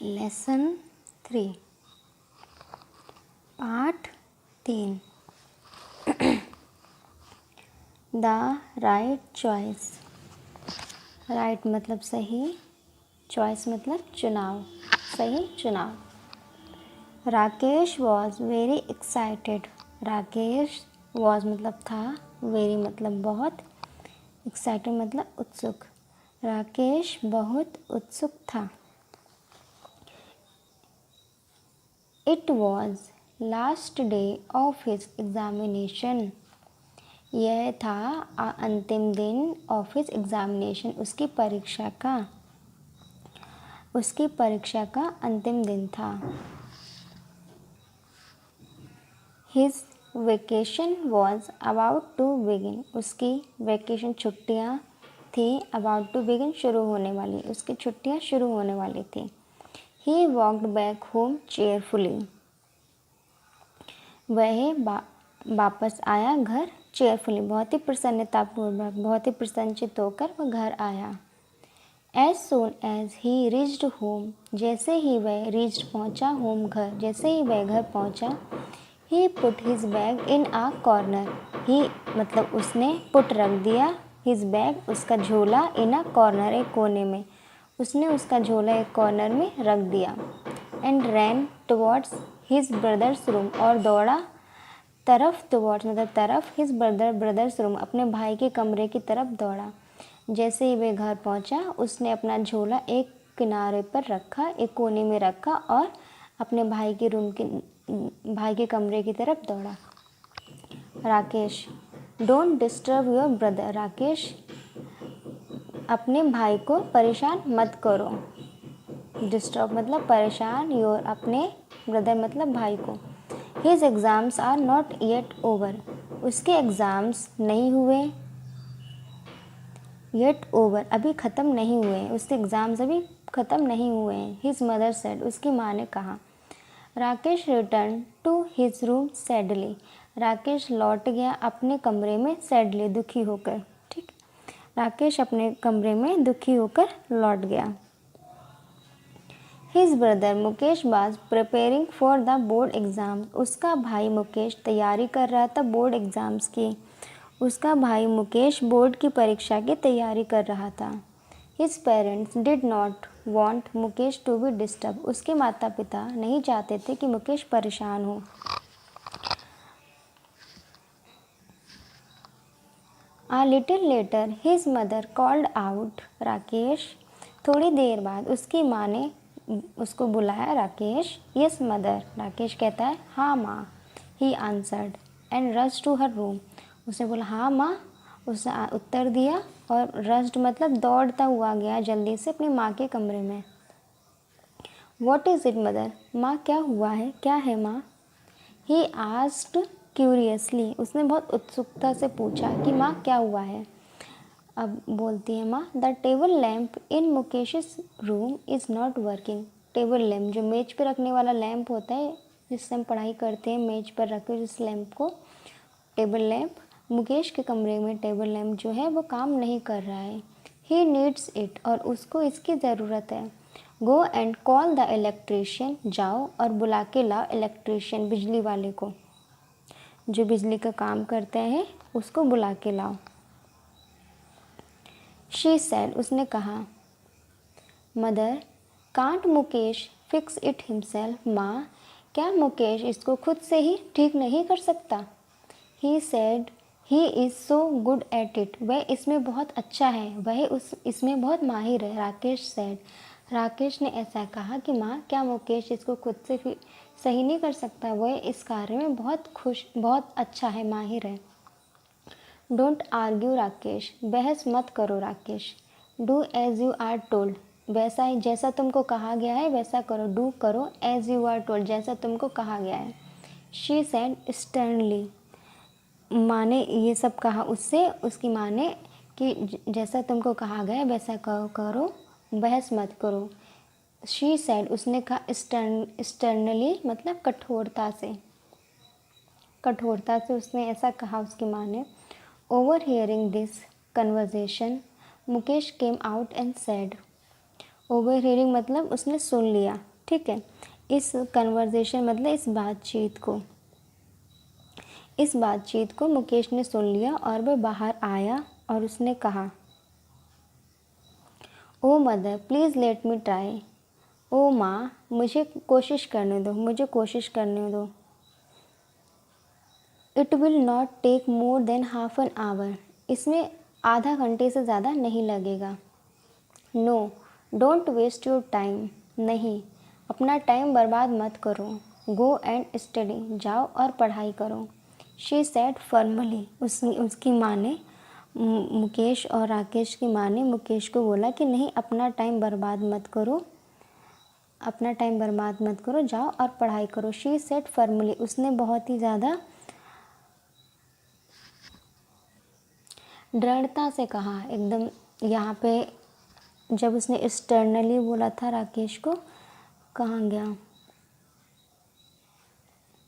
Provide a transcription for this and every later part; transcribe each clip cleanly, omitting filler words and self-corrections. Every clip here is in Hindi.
लेसन 3 पाठ 3 द राइट चॉइस। राइट मतलब सही, चॉइस मतलब चुनाव, सही चुनाव। Rakesh was very excited. Rakesh was मतलब था, वेरी मतलब बहुत, एक्साइटेड मतलब उत्सुक। राकेश बहुत उत्सुक था। It was last day of his examination. यह था अंतिम दिन ऑफ हिज एग्जामिनेशन, उसकी परीक्षा का अंतिम दिन था। His vacation was about to begin. उसकी वेकेशन छुट्टियाँ थी, अबाउट टू बिगिन शुरू होने वाली, उसकी छुट्टियाँ शुरू होने वाली थी। He walked back home cheerfully. वह वापस आया घर चेयरफुली, बहुत ही प्रसन्नतापूर्वक, बहुत ही प्रसन्नचित्त होकर वह घर आया। As soon as he reached home, जैसे ही वह रीच्ड पहुँचा होम घर, जैसे ही वह घर पहुँचा, ही पुट हिज बैग इन आ कॉर्नर। ही मतलब उसने पुट रख दिया, हिज बैग उसका झोला, इन आ कॉर्नर एक कोने में, उसने उसका झोला एक कॉर्नर में रख दिया। And ran towards his brothers room, और दौड़ा टुवर्ड्स मतलब तरफ, हिज ब्रदर्स रूम अपने भाई के कमरे की तरफ दौड़ा। जैसे ही वह घर पहुंचा, उसने अपना झोला एक किनारे पर रखा, एक कोने में रखा और अपने भाई के कमरे की तरफ दौड़ा। Rakesh, don't disturb your brother. Rakesh, अपने भाई को परेशान मत करो। डिस्टर्ब मतलब परेशान, योर अपने, ब्रदर मतलब भाई को। His exams are not yet over. उसके एग्ज़ाम्स नहीं हुए, येट ओवर अभी ख़त्म नहीं हुए, उसके एग्ज़ाम्स अभी ख़त्म नहीं हुए हैं। हिज मदर सेड, उसकी माँ ने कहा। Rakesh return to his room sadly. Rakesh लौट गया अपने कमरे में सैडली, दुखी होकर। ठीक, राकेश अपने कमरे में दुखी होकर लौट गया। His brother Mukesh was preparing for the board exam. उसका भाई मुकेश तैयारी कर रहा था बोर्ड एग्ज़ाम्स की। उसका भाई मुकेश बोर्ड की परीक्षा की तैयारी कर रहा था। His parents did not want Mukesh to be disturb. उसके माता पिता नहीं चाहते थे कि मुकेश परेशान हो। A little later his mother called out Rakesh. थोड़ी देर बाद उसकी माँ ने उसको बुलाया। Rakesh, yes mother. राकेश कहता है हाँ माँ। He answered and rush to her room. उसने बोला हाँ माँ, उसने उत्तर दिया और रश्ड मतलब दौड़ता हुआ गया जल्दी से अपनी माँ के कमरे में। What is it mother. माँ क्या हुआ है, क्या है माँ। He asked curiously. उसने बहुत उत्सुकता से पूछा कि माँ क्या हुआ है। अब बोलती है माँ, the table lamp in Mukesh room is not working. Table lamp जो मेज पे रखने वाला लैम्प होता है, जिससे हम पढ़ाई करते हैं, मेज पर रखे जिस लैम्प को, टेबल लैम्प, मुकेश के कमरे में टेबल लैम्प जो है वो काम नहीं कर रहा है। ही नीड्स इट, और उसको इसकी ज़रूरत है। Go and call the electrician. जाओ और बुला के लाओ इलेक्ट्रीशियन, बिजली वाले को, जो बिजली का काम करते हैं उसको बुला के लाओ। शी सेड, उसने कहा। Mother, can't Mukesh fix it himself. माँ, क्या मुकेश इसको खुद से ही ठीक नहीं कर सकता। He said he is so good at it. वह इसमें बहुत अच्छा है, वह इसमें बहुत माहिर है। राकेश सेड, राकेश ने ऐसा कहा कि माँ, क्या मुकेश इसको खुद से सही नहीं कर सकता। वह इस कार्य में बहुत अच्छा है, माहिर है। Don't argue Rakesh. बहस मत करो Rakesh. Do as you are told. वैसा ही जैसा तुमको कहा गया है वैसा करो। डू करो, एज यू आर टोल्ड जैसा तुमको कहा गया है। She said sternly. माँ ने ये सब कहा उससे, उसकी माँ ने, कि जैसा तुमको कहा गया है वैसा करो, बहस मत करो। शी सेड, उसने कहा स्टर्नली मतलब कठोरता से, कठोरता से उसने ऐसा कहा उसकी माँ ने। Over hearing this conversation Mukesh came out and said. Over hearing मतलब उसने सुन लिया, ठीक है। इस कन्वर्सेशन मतलब इस बातचीत को मुकेश ने सुन लिया और वह बाहर आया और उसने कहा, oh mother please let me try. ओ माँ मुझे कोशिश करने दो। It will not take more than half an hour. इसमें आधा घंटे से ज़्यादा नहीं लगेगा। No don't waste your time. नहीं, अपना टाइम बर्बाद मत करो। Go and study. जाओ और पढ़ाई करो। She said formally. उसकी माँ ने, मुकेश और राकेश की माँ ने मुकेश को बोला कि नहीं, अपना टाइम बर्बाद मत करो, जाओ और पढ़ाई करो। She said formally. उसने बहुत ही ज़्यादा दृढ़ता से कहा, एकदम। यहाँ पे जब उसने स्टर्नली बोला था राकेश को, कहाँ गया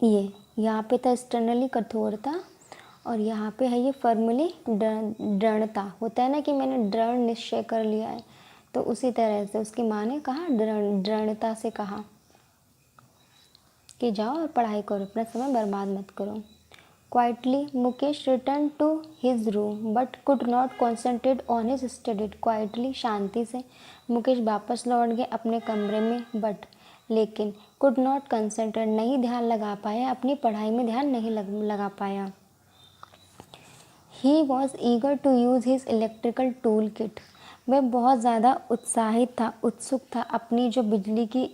ये, यहाँ पे था स्टर्नली कठोरता और यहाँ पे है ये फॉर्मली दृढ़ता। होता है ना कि मैंने दृढ़ निश्चय कर लिया है, तो उसी तरह से उसकी माँ ने कहा, दृढ़ता से कहा कि जाओ और पढ़ाई करो, अपना समय बर्बाद मत करो। Quietly Mukesh return to his room but could not concentrate on his studies. Quietly शांति से मुकेश वापस लौट गए अपने कमरे में, बट लेकिन कुड नॉट कंसंट्रेट नहीं ध्यान लगा पाया, अपनी पढ़ाई में ध्यान नहीं लगा पाया। He was eager to use his electrical tool kit. वह बहुत ज़्यादा उत्सुक था अपनी जो बिजली की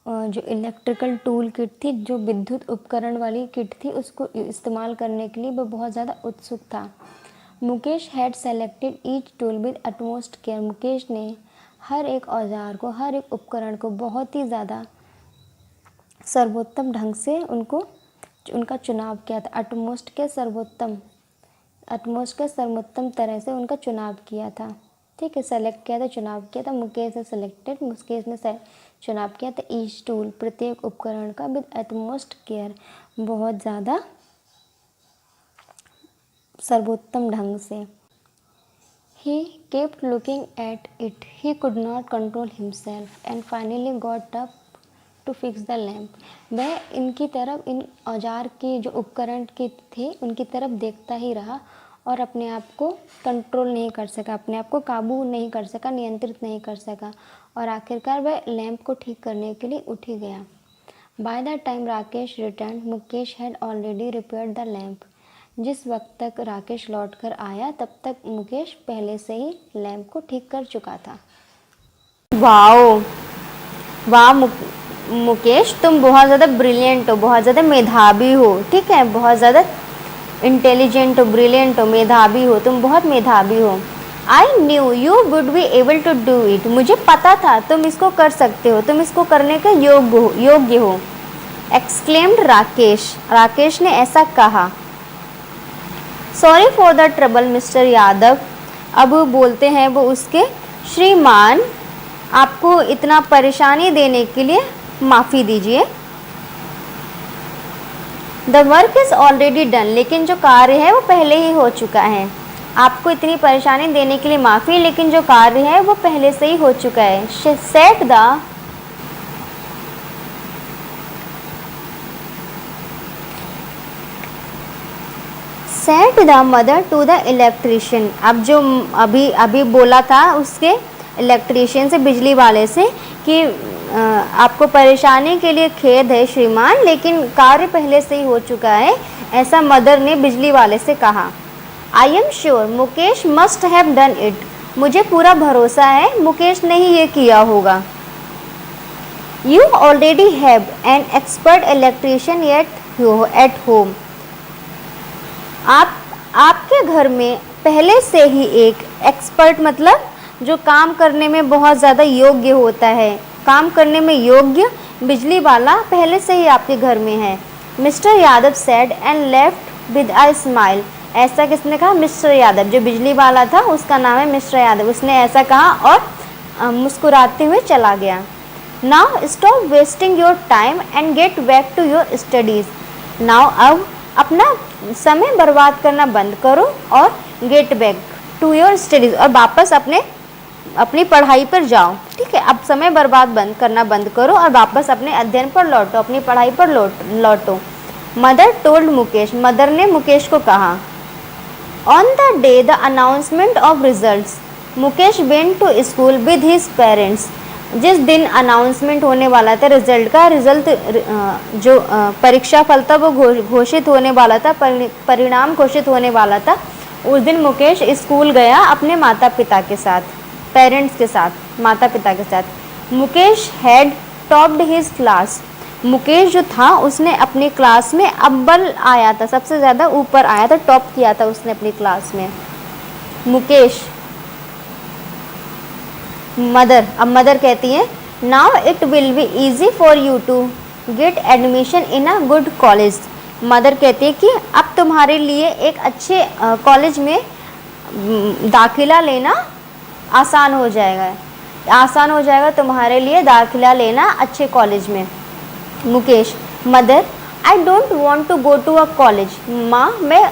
जो इलेक्ट्रिकल टूल किट थी, जो विद्युत उपकरण वाली किट थी, उसको इस्तेमाल करने के लिए वह बहुत ज़्यादा उत्सुक था। Mukesh had selected each tool with utmost care. Mukesh ने हर एक औजार को, हर एक उपकरण को बहुत ही ज़्यादा सर्वोत्तम ढंग से उनका चुनाव किया था। अटमोस्ट के सर्वोत्तम तरह से उनका चुनाव किया था। ठीक है, सेलेक्ट किया था, चुनाव किया था। मुकेश ने चुनाव किया था ईच टूल, प्रत्येक उपकरण का, विद एटमोस्ट केयर, बहुत ज़्यादा सर्वोत्तम ढंग से। He kept looking at it. He could not control himself and finally got up to fix the lamp. वह इन औजार के जो उपकरण के थे उनकी तरफ देखता ही रहा और अपने आप को कंट्रोल नहीं कर सका, अपने आप को काबू नहीं कर सका, नियंत्रित नहीं कर सका, और आखिरकार वह लैंप को ठीक करने के लिए उठ ही गया। By the time Rakesh return Mukesh had already repaired the lamp. जिस वक्त तक राकेश लौटकर आया तब तक मुकेश पहले से ही लैंप को ठीक कर चुका था। वाह मुकेश, तुम बहुत ज़्यादा ब्रिलियंट हो, बहुत ज़्यादा मेधावी हो। ठीक है, बहुत ज़्यादा इंटेलिजेंट हो, ब्रिलियंट हो, मेधावी हो, तुम बहुत मेधावी हो। I knew you would be able to do it. मुझे पता था तुम इसको कर सकते हो, तुम इसको करने के योग्य हो। एक्सक्लेम्ड राकेश ने ऐसा कहा। Sorry for the trouble mister Yadav. अब बोलते हैं वो उसके, श्रीमान आपको इतना परेशानी देने के लिए माफ़ी दीजिए। The work is already done. लेकिन जो कार्य है वो पहले ही हो चुका है। आपको इतनी परेशानी देने के लिए माफ़ी, लेकिन जो कार्य है वो पहले से ही हो चुका है। Said the mother to the electrician. अब जो अभी बोला था उसके इलेक्ट्रीशियन से, बिजली वाले से, कि आपको परेशानी के लिए खेद है श्रीमान, लेकिन कार्य पहले से ही हो चुका है, ऐसा मदर ने बिजली वाले से कहा। I am sure Mukesh must have done it. मुझे पूरा भरोसा है मुकेश ने ही ये किया होगा। You already have an expert electrician at home. आपके घर में पहले से ही एक एक्सपर्ट, मतलब जो काम करने में बहुत ज़्यादा योग्य होता है, काम करने में योग्य बिजली वाला पहले से ही आपके घर में है। Mister Yadav said and left with a smile. ऐसा किसने कहा? मिस्टर यादव। जो बिजली वाला था उसका नाम है मिस्टर यादव। उसने ऐसा कहा और मुस्कुराते हुए चला गया। Now stop wasting your time and get back to your studies. Now अब अपना समय बर्बाद करना बंद करो और get back to your studies, और वापस अपने अपनी पढ़ाई पर जाओ, ठीक है। अब समय बर्बाद करना बंद करो और वापस अपने अध्ययन पर लौटो, अपनी पढ़ाई पर लौटो। मदर टोल्ड मुकेश, मदर ने मुकेश को कहा। On the day the announcement of results Mukesh went to school with his parents. जिस दिन अनाउंसमेंट होने वाला था रिजल्ट का, जो परीक्षा फल था वो घोषित होने वाला था, परिणाम घोषित होने वाला था, उस दिन मुकेश स्कूल गया अपने माता पिता के साथ, पेरेंट्स के साथ, माता पिता के साथ। Mukesh had topped his class, Mukesh जो था उसने अपनी क्लास में अव्वल आया था, सबसे ज़्यादा ऊपर आया था, टॉप किया था उसने अपनी क्लास में। मुकेश मदर, अब मदर कहती है now it will be easy for you to get admission in a good college. Mother कहती है कि अब तुम्हारे लिए एक अच्छे कॉलेज में दाखिला लेना आसान हो जाएगा तुम्हारे लिए दाखिला लेना अच्छे कॉलेज में। Mukesh mother I don't want to go to a college, माँ मैं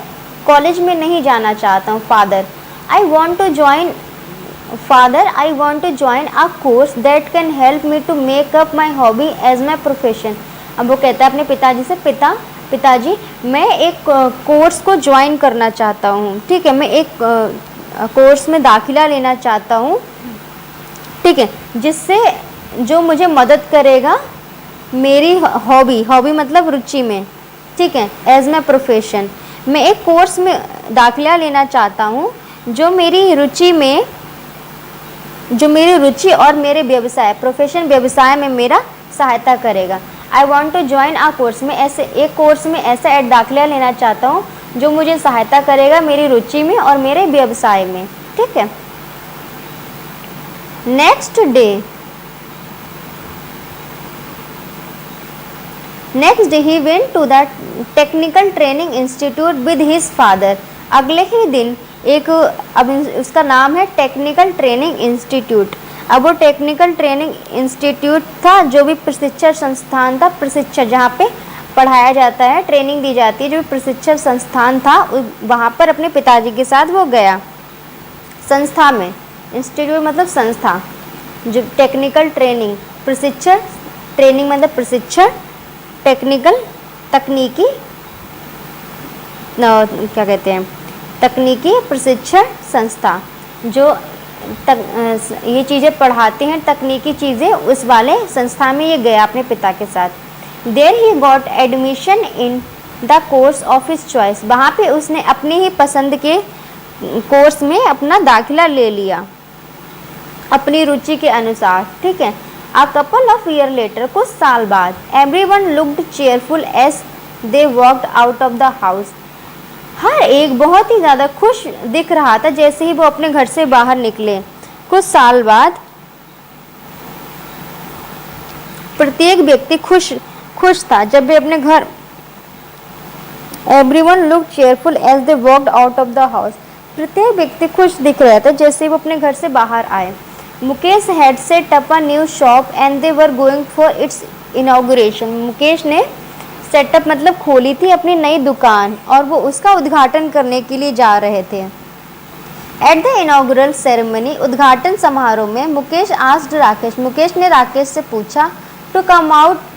कॉलेज में नहीं जाना चाहता हूँ। Father I want to join a course that can help me to make up my hobby as my profession. अब वो कहता है अपने पिताजी से, पिताजी मैं एक कोर्स को ज्वाइन करना चाहता हूँ, ठीक है, मैं एक कोर्स में दाखिला लेना चाहता हूँ, ठीक है, जिससे जो मुझे मदद करेगा मेरी हॉबी मतलब रुचि में, ठीक है, एज माई प्रोफेशन। मैं एक कोर्स में दाखिला लेना चाहता हूँ जो मेरी रुचि और मेरे व्यवसाय प्रोफेशन व्यवसाय में मेरा सहायता करेगा। I want to join a course, में ऐसे एक कोर्स में ऐसा दाखिला लेना चाहता हूँ जो मुझे सहायता करेगा मेरी रुचि में और मेरे व्यवसाय में, ठीक है। Next day he went to the technical training institute with his father. अगले ही दिन अब उसका नाम है टेक्निकल ट्रेनिंग इंस्टीट्यूट। अब वो टेक्निकल ट्रेनिंग इंस्टीट्यूट था जो भी प्रशिक्षण संस्थान था, प्रशिक्षण जहाँ पे पढ़ाया जाता है, ट्रेनिंग दी जाती है, जो प्रशिक्षण संस्थान था वहाँ पर अपने पिताजी के साथ वो गया। संस्था में, इंस्टीट्यूट मतलब संस्था, जो टेक्निकल ट्रेनिंग, प्रशिक्षण, ट्रेनिंग मतलब प्रशिक्षण, टेक्निकल तकनीकी क्या कहते हैं, तकनीकी प्रशिक्षण संस्था जो ये चीज़ें पढ़ाते हैं, तकनीकी चीज़ें, उस वाले संस्था में ये गया अपने पिता के साथ। There he got admission in the course of his choice, वहाँ पे उसने अपनी ही पसंद के कोर्स में अपना दाखिला ले लिया अपनी रुचि के अनुसार, ठीक है। A couple of year later, कुछ साल बाद, everyone looked cheerful as they walked out of the house. हर एक बहुत ही ज़्यादा खुश दिख रहा था जैसे ही वो अपने घर से बाहर निकले। कुछ साल बाद प्रत्येक व्यक्ति खुश था जब वे अपने घर, everyone looked cheerful as they walked out of the house, प्रत्येक व्यक्ति खुश दिख रहा था जैसे वो अपने घर से बाहर आए। Mukesh had set up a new shop and they were going for its inauguration. Mukesh ने सेटअप मतलब खोली थी अपनी नई दुकान और वो उसका उद्घाटन करने के लिए जा रहे थे। एट द इनॉग्रल सेरेमनी, उद्घाटन समारोह में, मुकेश आस्क्ड राकेश, मुकेश ने राकेश से पूछा to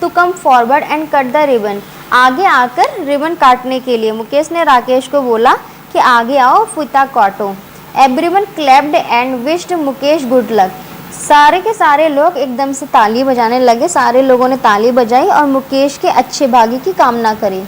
come forward and cut the ribbon, आगे आकर रिबन काटने के लिए। मुकेश ने राकेश को बोला कि आगे आओ, फीता काटो। Everyone clapped and wished Mukesh good luck, सारे के सारे लोग एकदम से ताली बजाने लगे, सारे लोगों ने ताली बजाई और मुकेश के अच्छे भाग्य की कामना करी।